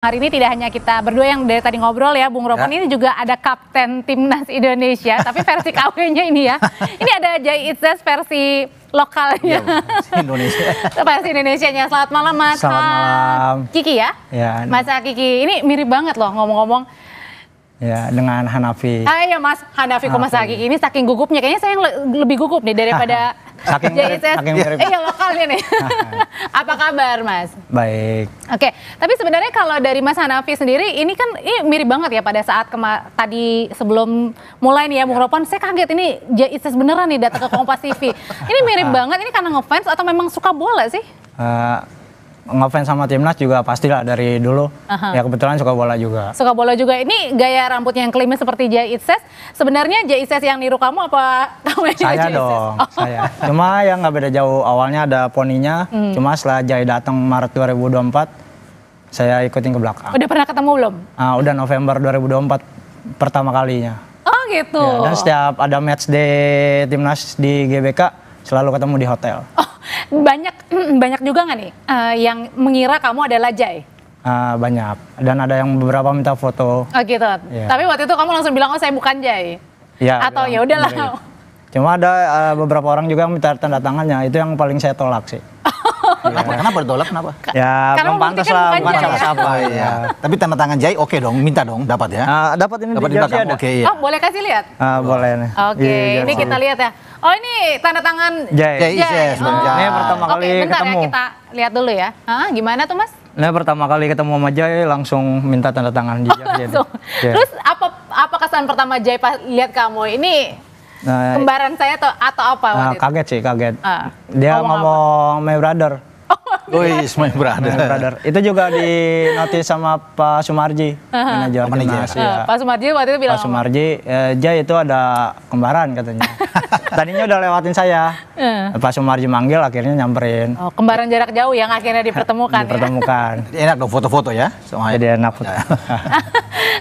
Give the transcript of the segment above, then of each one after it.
Hari ini tidak hanya kita berdua yang dari tadi ngobrol ya, Bung Ropon, ini juga ada Kapten Timnas Indonesia, tapi versi KW-nya ini ya. Ini ada Jai Itzes versi lokalnya. Indonesia. Versi Indonesianya. Selamat malam Mas. Selamat malam. Kiki ya? Ya. Mas Kiki, ini mirip banget loh ngomong-ngomong. Ya, dengan Hanafi. Iya Mas, Hanafi kok Mas Kiki ini saking gugupnya, kayaknya saya yang lebih gugup nih daripada saking Jai Itzes. mirip. Iya lokalnya nih. Apa kabar Mas? Baik. Oke, tapi sebenarnya kalau dari Mas Hanafi sendiri, ini kan ini mirip banget ya pada saat tadi sebelum mulai nih ya Bung Ropon, saya kaget ini Jai Itzes beneran nih datang ke Kompas TV. Ini mirip banget, ini karena ngefans atau memang suka bola sih? Ngefans sama timnas juga pastilah dari dulu. Ya kebetulan suka bola juga. Suka bola juga. Ini gaya rambutnya yang klimis seperti Jai Itzes. Sebenarnya Jai Itzes yang niru kamu apa kamu yang Saya dong, saya. Cuma yang nggak beda jauh. Awalnya ada poninya, cuma setelah Jai datang Maret 2024, saya ikutin ke belakang. Udah pernah ketemu belum? Udah November 2024 pertama kalinya. Oh gitu. Ya, dan setiap ada match day timnas di GBK selalu ketemu di hotel. Banyak juga nggak nih yang mengira kamu adalah Jai? Banyak, dan ada yang beberapa minta foto. Oh gitu. Ya. Tapi waktu itu kamu langsung bilang, oh saya bukan Jai. Ya, atau ya udahlah. Cuma ada beberapa orang juga yang minta tanda tangannya, itu yang paling saya tolak sih. Kenapa ditolak? Kenapa? Ya karena belum pantas lah, bukan siapa-siapa. Ya. Tapi tanda tangan Jai oke dong, minta dong, dapat ya. Dapat ini Dapat di di jersey belakang, ada. oke ya. Oh boleh kasih lihat? Boleh nih. Oke, ini kita lihat ya. Oh ini tanda tangan Jai. Itzes, Bang Jai. Ini pertama kali bentar ketemu. Ya, kita lihat dulu ya. Gimana tuh Mas? Ini pertama kali ketemu sama Jai, langsung minta tanda tangan di jersey. Terus apa kesan pertama Jai pas lihat kamu? Ini kembaran saya atau apa waktu itu? Kaget sih, kaget. Dia ngomong my brother. Wih, my brother. Itu juga di notis sama Pak Sumarji, manajer timnas. Ya. Pak Sumarji waktu itu bilang Pak Sumarji, Jai itu ada kembaran katanya. Tadinya udah lewatin saya. Pak Sumarji manggil, akhirnya nyamperin. Oh, kembaran jarak jauh yang akhirnya dipertemukan. Enak dong foto-foto ya. Jadi enak foto.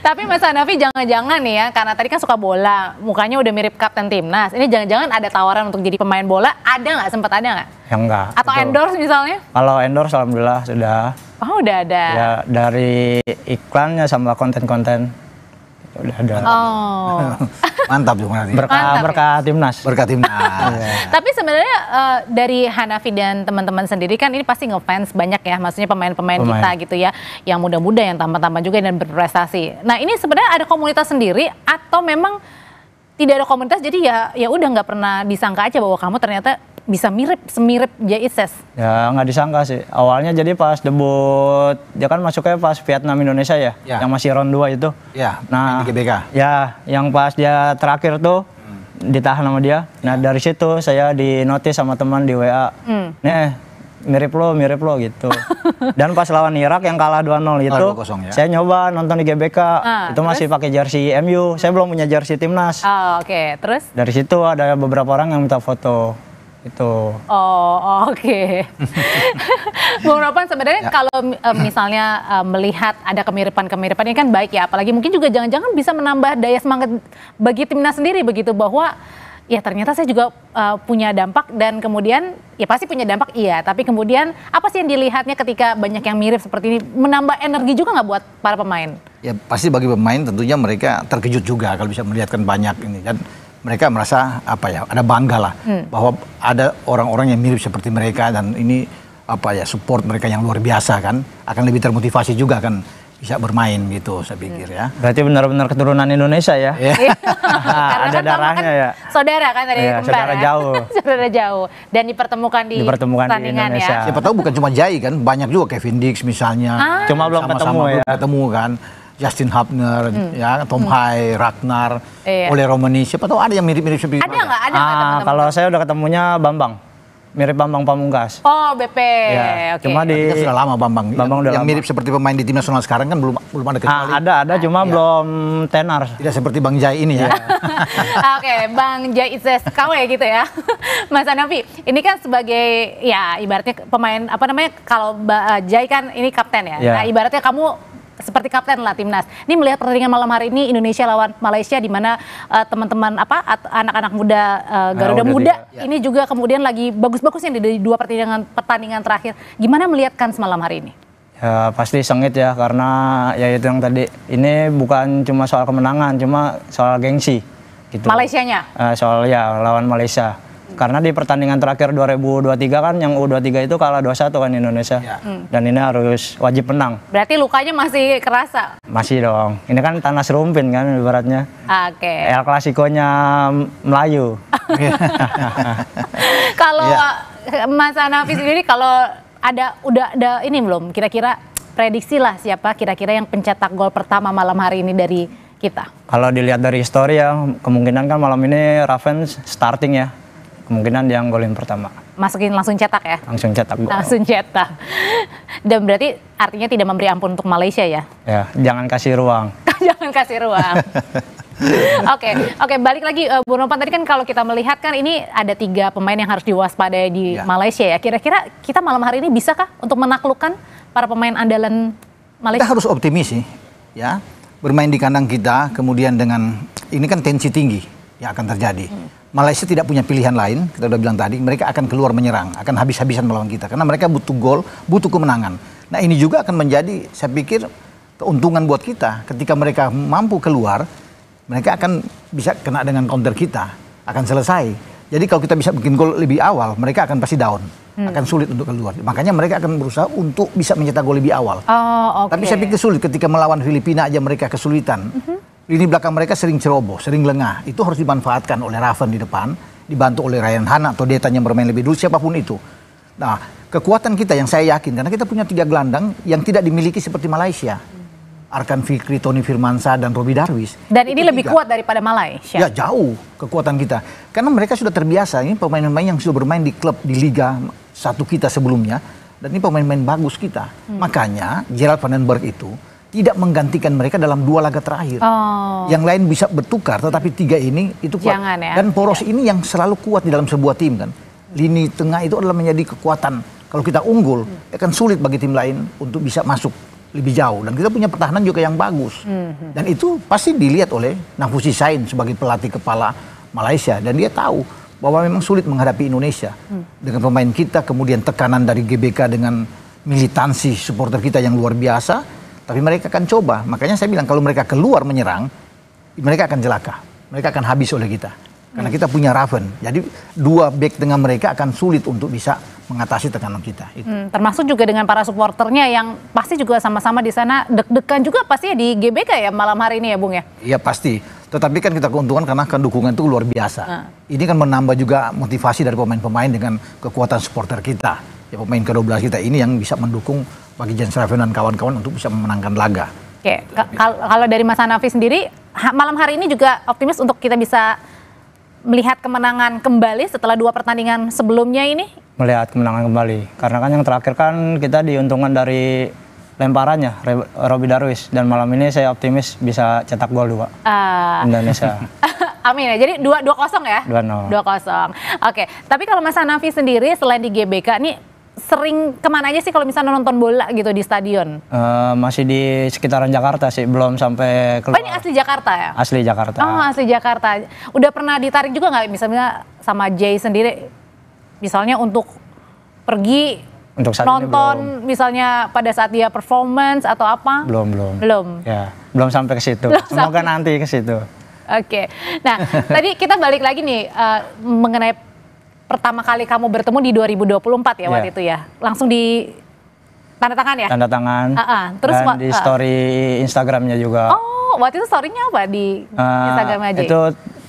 Tapi Mas Hanafi jangan-jangan nih ya, karena tadi kan suka bola, mukanya udah mirip Kapten Timnas. Ini jangan-jangan ada tawaran untuk jadi pemain bola, ada nggak? Sempat ada nggak? Ya enggak. Atau betul. endorse misalnya? Kalau endorse alhamdulillah sudah. Oh udah ada. Ya dari iklannya sama konten-konten udah ada. Oh. Mantap juga nanti. Berkah timnas. Berkat timnas. Tapi sebenarnya dari Hanafi dan teman-teman sendiri kan ini pasti ngefans banyak ya, maksudnya pemain-pemain kita gitu ya, yang muda-muda yang tampan-tampan juga dan berprestasi. Nah ini sebenarnya ada komunitas sendiri atau memang tidak ada komunitas, jadi ya udah nggak pernah disangka aja bahwa kamu ternyata bisa semirip Jai Itzes? Ya nggak disangka sih. Awalnya jadi pas debut, dia kan masuknya pas Vietnam Indonesia ya, yang masih round 2 itu. Ya, nah di GBK. Ya, yang pas dia terakhir tuh ditahan sama dia. Nah dari situ saya dinotis sama teman di WA. Nih mirip lo gitu. Dan pas lawan Irak yang kalah 2-0 itu, ya? Saya nyoba nonton di GBK. Itu masih pakai jersey MU. Saya belum punya jersey timnas. Oh, oke. Terus? Dari situ ada beberapa orang yang minta foto. Itu. Oh, oke. Bung Ropon sebenarnya kalau misalnya melihat ada kemiripan-kemiripan ini kan baik ya, apalagi mungkin juga jangan-jangan bisa menambah daya semangat bagi timnas sendiri begitu, bahwa ya ternyata saya juga punya dampak dan kemudian ya pasti punya dampak iya, tapi kemudian apa sih yang dilihatnya ketika banyak yang mirip seperti ini, menambah energi juga nggak buat para pemain? Ya pasti bagi pemain tentunya mereka terkejut juga kalau bisa melihatkan banyak ini kan. Mereka merasa ada bangga lah bahwa ada orang-orang yang mirip seperti mereka, dan ini support mereka yang luar biasa kan, akan lebih termotivasi juga kan bisa bermain gitu, saya pikir ya. Berarti benar-benar keturunan Indonesia ya? Ada kan darahnya kan ya. Saudara kan dari kembar saudara ya? jauh. Saudara jauh dan dipertemukan di pertandingan ya. Siapa tahu bukan cuma Jai kan, banyak juga Kevin Dix misalnya. Cuma belum ketemu kan. Justin Hubner, ya, Tom Hai, Ragnar, Ole Romani, siapa tahu ada yang mirip-mirip seperti itu. Ada nggak teman-teman? Kalau saya udah ketemunya Bambang, mirip Bambang Pamungkas. Oh BP, ya, oke. Cuma kita sudah lama Bambang udah yang lama. mirip seperti pemain di tim nasional sekarang kan belum ada kecuali. Ada cuma belum tenar. Tidak seperti Bang Jai ini ya. Oke, Bang Jai Itzes KW gitu ya. Mas Hanafi, ini kan sebagai ya ibaratnya pemain kalau Jai kan ini kapten ya. Nah ibaratnya kamu seperti kapten lah timnas. Ini melihat pertandingan malam hari ini Indonesia lawan Malaysia, di mana teman-teman anak-anak muda Garuda Muda ini juga kemudian lagi bagus-bagusnya di dua pertandingan terakhir. Gimana melihatkan semalam hari ini? Ya pasti sengit ya, karena ya itu yang tadi, ini bukan cuma soal kemenangan, cuma soal gengsi gitu. Malaysianya? Soal ya lawan Malaysia. Karena di pertandingan terakhir 2023 kan yang U23 itu kalah 2-1 kan Indonesia. Ya. Dan ini harus wajib menang. Berarti lukanya masih kerasa? Masih dong. Ini kan tanah serumpin kan ibaratnya. Oke. El Clasico-nya Melayu. Kalau Mas Hanafi sendiri, kalau udah ada ini belum? Kira-kira prediksi lah siapa kira-kira yang pencetak gol pertama malam hari ini dari kita? Kalau dilihat dari histori ya, kemungkinan kan malam ini Raven starting ya. Kemungkinan dia yang golin pertama. Masukin langsung cetak ya? Langsung cetak gol. Langsung cetak. Dan berarti artinya tidak memberi ampun untuk Malaysia ya? Ya, jangan kasih ruang. Jangan kasih ruang. Oke, balik lagi Bu Nopan, tadi kan kalau kita melihat kan ini ada 3 pemain yang harus diwaspadai di Malaysia ya. Kira-kira kita malam hari ini bisakah untuk menaklukkan para pemain andalan Malaysia? Kita harus optimis sih, ya. Bermain di kandang kita, kemudian dengan ini kan tensi tinggi yang akan terjadi. Malaysia tidak punya pilihan lain, kita udah bilang tadi, mereka akan keluar menyerang, akan habis-habisan melawan kita. Karena mereka butuh gol, butuh kemenangan. Nah ini juga akan menjadi, saya pikir, keuntungan buat kita. Ketika mereka mampu keluar, mereka akan bisa kena dengan counter kita, akan selesai. Jadi kalau kita bisa bikin gol lebih awal, mereka akan pasti down, akan sulit untuk keluar. Makanya mereka akan berusaha untuk bisa mencetak gol lebih awal. Tapi saya pikir sulit ketika melawan Filipina aja mereka kesulitan. Lini belakang mereka sering ceroboh, sering lengah. Itu harus dimanfaatkan oleh Raven di depan, dibantu oleh Ryan Han atau Detan yang bermain lebih dulu, siapapun itu. Nah, kekuatan kita yang saya yakin, karena kita punya 3 gelandang yang tidak dimiliki seperti Malaysia. Arkan Fikri, Tony Firmansyah, dan Robbie Darwish. Dan ini lebih kuat daripada Malaysia? Ya, jauh kekuatan kita. Karena mereka sudah terbiasa, ini pemain-pemain yang sudah bermain di klub, di Liga 1 kita sebelumnya. Dan ini pemain-pemain bagus kita. Makanya Gerald Van den Berg itu tidak menggantikan mereka dalam 2 laga terakhir. Yang lain bisa bertukar, tetapi 3 ini itu kuat. Jangan, ya. Dan poros ini yang selalu kuat di dalam sebuah tim kan. Lini tengah itu adalah menjadi kekuatan. Kalau kita unggul, akan sulit bagi tim lain untuk bisa masuk lebih jauh. Dan kita punya pertahanan juga yang bagus. Dan itu pasti dilihat oleh Nafusi Sain sebagai pelatih kepala Malaysia. Dan dia tahu bahwa memang sulit menghadapi Indonesia. Dengan pemain kita, kemudian tekanan dari GBK dengan militansi supporter kita yang luar biasa. Tapi mereka akan coba. Makanya saya bilang kalau mereka keluar menyerang, mereka akan celaka. Mereka akan habis oleh kita. Karena kita punya Raven. Jadi 2 back dengan mereka akan sulit untuk bisa mengatasi tekanan kita. Termasuk juga dengan para supporternya yang pasti juga sama-sama di sana deg-degan juga pasti ya di GBK ya malam hari ini ya Bung ya? Iya pasti. Tetapi kan kita keuntungan karena kan dukungan itu luar biasa. Ini kan menambah juga motivasi dari pemain-pemain dengan kekuatan supporter kita. Ya pemain ke-12 kita ini yang bisa mendukung bagi Jens Raven dan kawan-kawan untuk bisa memenangkan laga. Oke, kalau dari Mas Hanafi sendiri, malam hari ini juga optimis untuk kita bisa melihat kemenangan kembali setelah 2 pertandingan sebelumnya ini? Melihat kemenangan kembali. Karena kan yang terakhir kan kita diuntungkan dari lemparannya, Robbie Darwish. Dan malam ini saya optimis bisa cetak gol 2 Indonesia. Amin ya, jadi 2-0 ya? 2-0. Oke, tapi kalau Mas Hanafi sendiri selain di GBK nih, sering kemana aja sih kalau misalnya nonton bola gitu di stadion? Masih di sekitaran Jakarta sih, belum sampai keluar. Oh ini asli Jakarta ya? Asli Jakarta. Oh asli Jakarta. Udah pernah ditarik juga nggak misalnya sama Jay sendiri? Misalnya untuk pergi untuk nonton misalnya pada saat dia performance atau apa? Belum. Ya, belum sampai ke situ. Semoga nanti ke situ. Oke. Nah, tadi kita balik lagi nih mengenai pertama kali kamu bertemu di 2024 ya waktu itu ya. Langsung di tanda tangan ya? Tanda tangan. Terus dan di story Instagramnya juga. Oh, waktu itu story-nya apa di Instagram aja? Itu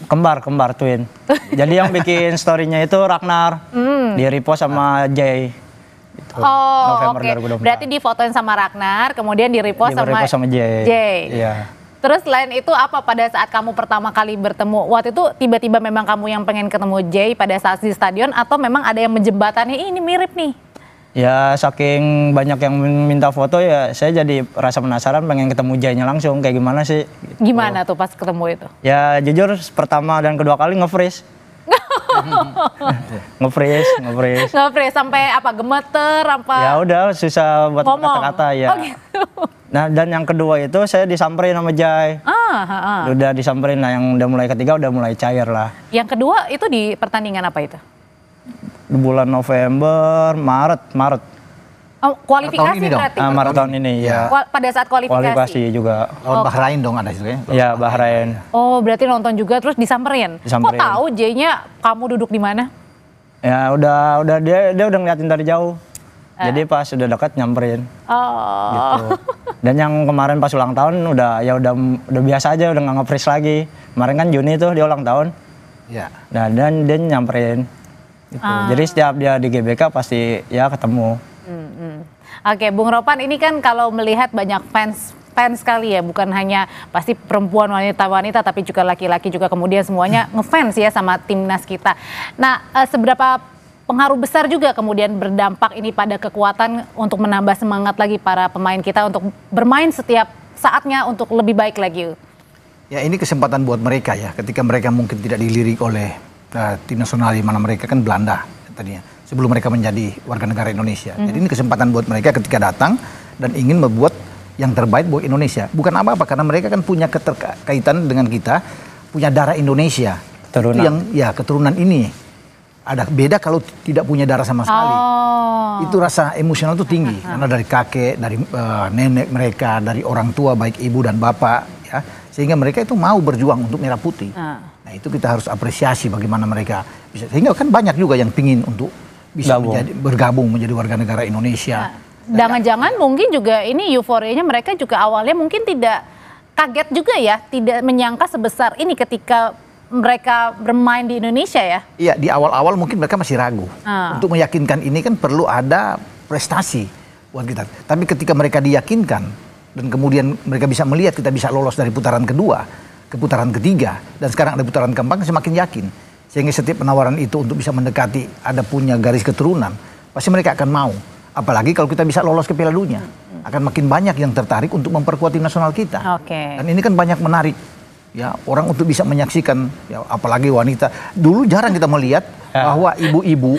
kembar twin. Jadi yang bikin story-nya itu Ragnar. Di repost sama Jay. Itu, November 2024. Berarti difotoin sama Ragnar, kemudian di repost sama Jay. Iya. Terus selain itu apa pada saat kamu pertama kali bertemu? Waktu itu tiba-tiba memang kamu yang pengen ketemu Jay pada saat di stadion atau memang ada yang menjembatani ini mirip nih? Ya saking banyak yang minta foto ya saya jadi rasa penasaran pengen ketemu Jay-nya langsung kayak gimana sih. Gitu. Gimana tuh pas ketemu itu? Ya jujur pertama dan kedua kali nge-freeze. nge-freeze sampai apa gemeter apa? Ya udah susah buat kata-kata ya. Gitu. Nah dan yang kedua itu saya disamperin sama Jay. Udah disamperin, nah yang udah mulai ketiga udah mulai cair lah. Yang kedua itu di pertandingan apa itu? Di bulan November, Maret. Oh, kualifikasi Tahun ini dong. berarti? Maret tahun ini ya. Pada saat kualifikasi? Kualifikasi juga. Lawan Bahrain dong ada situ ya. Ya Bahrain. Oh, berarti nonton juga terus disamperin. Kok tahu J-nya kamu duduk di mana? Ya udah dia udah ngeliatin dari jauh. Jadi pas udah dekat nyamperin. Oh. Gitu. Dan yang kemarin pas ulang tahun udah biasa aja, udah nggak nge-freeze lagi. Kemarin kan Juni tuh dia ulang tahun. Iya. Nah, dan dia nyamperin. Gitu. Jadi setiap dia di GBK pasti ya ketemu. Oke, Bung Ropan, ini kan kalau melihat banyak fans sekali ya, bukan hanya pasti perempuan, wanita-wanita, tapi juga laki-laki juga kemudian semuanya ngefans ya sama timnas kita. Nah, seberapa pengaruh besar juga kemudian berdampak ini pada kekuatan untuk menambah semangat lagi para pemain kita untuk bermain setiap saatnya untuk lebih baik lagi? Ya ini kesempatan buat mereka ya, ketika mereka mungkin tidak dilirik oleh tim nasional di mana mereka kan Belanda tadinya, sebelum mereka menjadi warga negara Indonesia. Jadi ini kesempatan buat mereka ketika datang dan ingin membuat yang terbaik buat Indonesia. Bukan apa-apa, karena mereka kan punya keterkaitan dengan kita, punya darah Indonesia. Keturunan. Itu yang ya keturunan ini. Ada beda kalau tidak punya darah sama sekali. Itu rasa emosional itu tinggi karena dari kakek, dari nenek mereka, dari orang tua baik ibu dan bapak ya, sehingga mereka itu mau berjuang untuk merah putih. Nah, itu kita harus apresiasi bagaimana mereka bisa, sehingga kan banyak juga yang pingin untuk bisa bergabung menjadi warga negara Indonesia. Jangan-jangan mungkin juga ini euforianya mereka juga awalnya mungkin tidak kaget juga ya, tidak menyangka sebesar ini ketika mereka bermain di Indonesia ya? Iya, di awal-awal mungkin mereka masih ragu. Untuk meyakinkan ini kan perlu ada prestasi buat kita. Tapi ketika mereka diyakinkan dan kemudian mereka bisa melihat kita bisa lolos dari putaran kedua ke putaran ketiga dan sekarang ada putaran keempat, semakin yakin. Sehingga setiap penawaran itu untuk bisa mendekati ada punya garis keturunan, pasti mereka akan mau. Apalagi kalau kita bisa lolos ke Piala Dunia, akan makin banyak yang tertarik untuk memperkuat tim nasional kita. Dan ini kan banyak menarik. Ya, orang untuk bisa menyaksikan ya, apalagi wanita. Dulu jarang kita melihat bahwa ibu-ibu,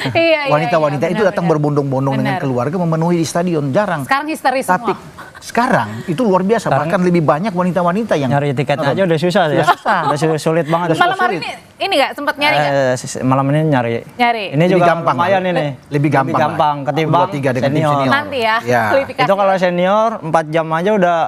wanita-wanita itu datang berbondong-bondong dengan keluarga memenuhi di stadion, jarang. Sekarang histeris Tapi sekarang itu luar biasa, bahkan lebih banyak wanita-wanita yang nyari tiketnya aja udah susah ya. Udah sulit banget. Malam hari ini nggak sempat nyari nggak? Malam ini nyari. Ini juga gampang, lumayan ini. Lebih gampang ketimbang senior. Nanti ya. Itu kalau senior 4 jam aja udah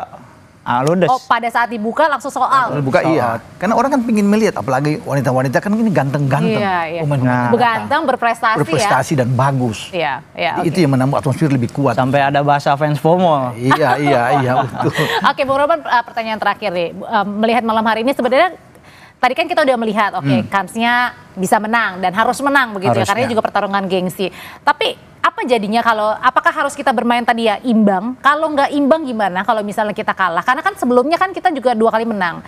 ludes. Oh, pada saat dibuka langsung soal. Dibuka iya. Karena orang kan pingin melihat, apalagi wanita-wanita kan ini ganteng-ganteng. Iya. Ganteng, berprestasi dan bagus. Iya. Itu yang menambah atmosfer lebih kuat. Sampai ada bahasa fans FOMO. Iya, betul. Oke, Bung Ropan, pertanyaan terakhir nih. Melihat malam hari ini sebenarnya tadi kan kita udah melihat, kansnya bisa menang dan harus menang begitu ya, karena juga pertarungan gengsi. Tapi apa jadinya apakah harus kita bermain tadi ya imbang? Kalau nggak imbang gimana kalau misalnya kita kalah? Karena kan sebelumnya kan kita juga 2 kali menang.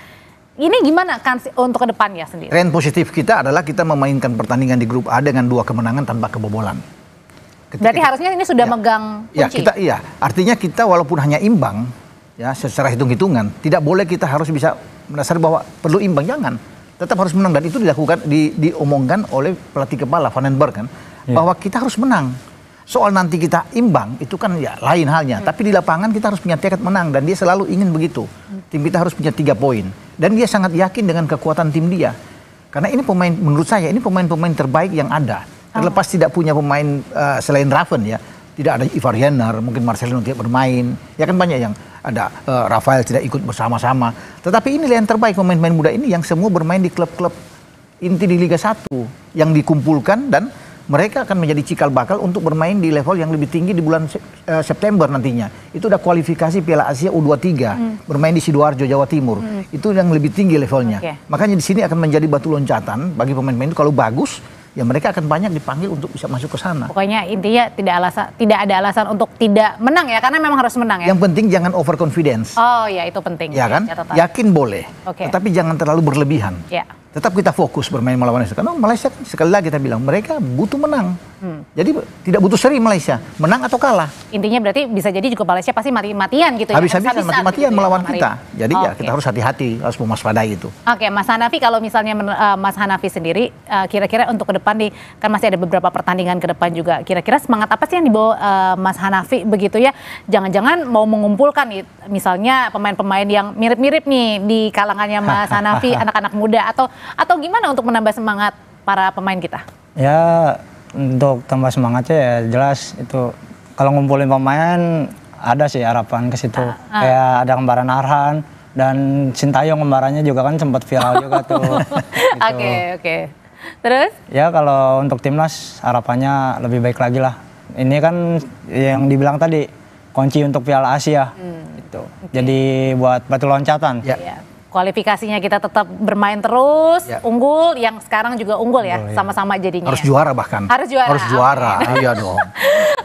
Ini gimana kan untuk ke depannya sendiri? Tren positif kita adalah kita memainkan pertandingan di grup A dengan 2 kemenangan tanpa kebobolan. Berarti harusnya ini sudah megang kunci? Artinya kita walaupun hanya imbang, ya secara hitung-hitungan, tidak boleh kita harus bisa mendasari bahwa perlu imbang, jangan. Tetap harus menang, dan itu dilakukan, diomongkan oleh pelatih kepala Vandenberg kan, bahwa kita harus menang. Soal nanti kita imbang itu kan ya lain halnya, tapi di lapangan kita harus punya tekad menang dan dia selalu ingin begitu. Tim kita harus punya 3 poin dan dia sangat yakin dengan kekuatan tim dia. Karena ini pemain, menurut saya ini pemain-pemain terbaik yang ada. Terlepas tidak punya pemain selain Raven ya, tidak ada Ivar Jenner, mungkin Marcelino tidak bermain, ya kan banyak yang ada Rafael tidak ikut bersama-sama. Tetapi ini yang terbaik pemain-pemain muda ini yang semua bermain di klub-klub inti di Liga 1 yang dikumpulkan dan mereka akan menjadi cikal bakal untuk bermain di level yang lebih tinggi di bulan September nantinya. Itu udah kualifikasi Piala Asia U23, bermain di Sidoarjo, Jawa Timur. Itu yang lebih tinggi levelnya. Makanya di sini akan menjadi batu loncatan bagi pemain-pemain itu. Kalau bagus, ya mereka akan banyak dipanggil untuk bisa masuk ke sana. Pokoknya intinya tidak ada alasan untuk tidak menang ya, karena memang harus menang ya. Yang penting jangan overconfidence. Oh ya, itu penting. Ya kan? Yakin boleh, tetapi jangan terlalu berlebihan. Tetap kita fokus bermain melawan Malaysia. Karena Malaysia sekali lagi kita bilang mereka butuh menang. Jadi tidak butuh seri Malaysia, menang atau kalah. Intinya berarti bisa jadi juga Malaysia pasti mati-matian gitu ya. Habis-habisan mati-matian gitu melawan kita. Jadi ya kita harus hati-hati, harus mewaspadai itu. Oke, Mas Hanafi, kalau misalnya Mas Hanafi sendiri kira-kira untuk ke depan nih, kan masih ada beberapa pertandingan ke depan juga. Kira-kira semangat apa sih yang dibawa Mas Hanafi begitu ya? Jangan-jangan mau mengumpulkan misalnya pemain-pemain yang mirip-mirip nih di kalangannya Mas Hanafi, anak-anak muda atau gimana untuk menambah semangat para pemain kita? Ya, untuk tambah semangatnya ya jelas itu kalau ngumpulin pemain ada sih harapan ke situ. Kayak ada kembaran Arhan dan Sintayong kembarannya juga kan sempat viral juga tuh. Gitu. Oke. Terus? Ya kalau untuk timnas harapannya lebih baik lagi lah. Ini kan yang dibilang tadi kunci untuk Piala Asia. Gitu. Jadi buat batu loncatan. Ya. Ya. Kualifikasinya kita tetap bermain terus, unggul, yang sekarang juga unggul ya, sama-sama jadinya. Harus juara bahkan. Harus juara. Harus juara. Iya dong.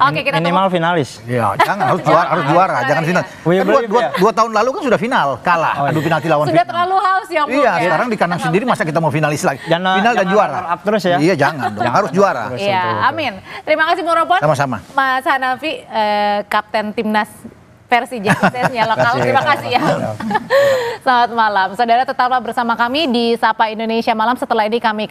Oke, kita Minimal finalis. Iya, jangan harus juara, jangan final. We Kan believe, ya. dua tahun lalu kan sudah final, kalah adu penalti lawan sudah Vietnam. terlalu haus ya, Bu. Iya, ya? sekarang di kandang sendiri masa kita mau finalis lagi. Final dan juara. Up terus ya. Iya, jangan dong. Harus juara. Iya, amin. Terima kasih Bung Ropon. Sama-sama. Mas Hanafi, Kapten Timnas versi Jaksesnya lokal. Terima kasih ya. Selamat malam. Saudara, tetaplah bersama kami di Sapa Indonesia Malam. Setelah ini kami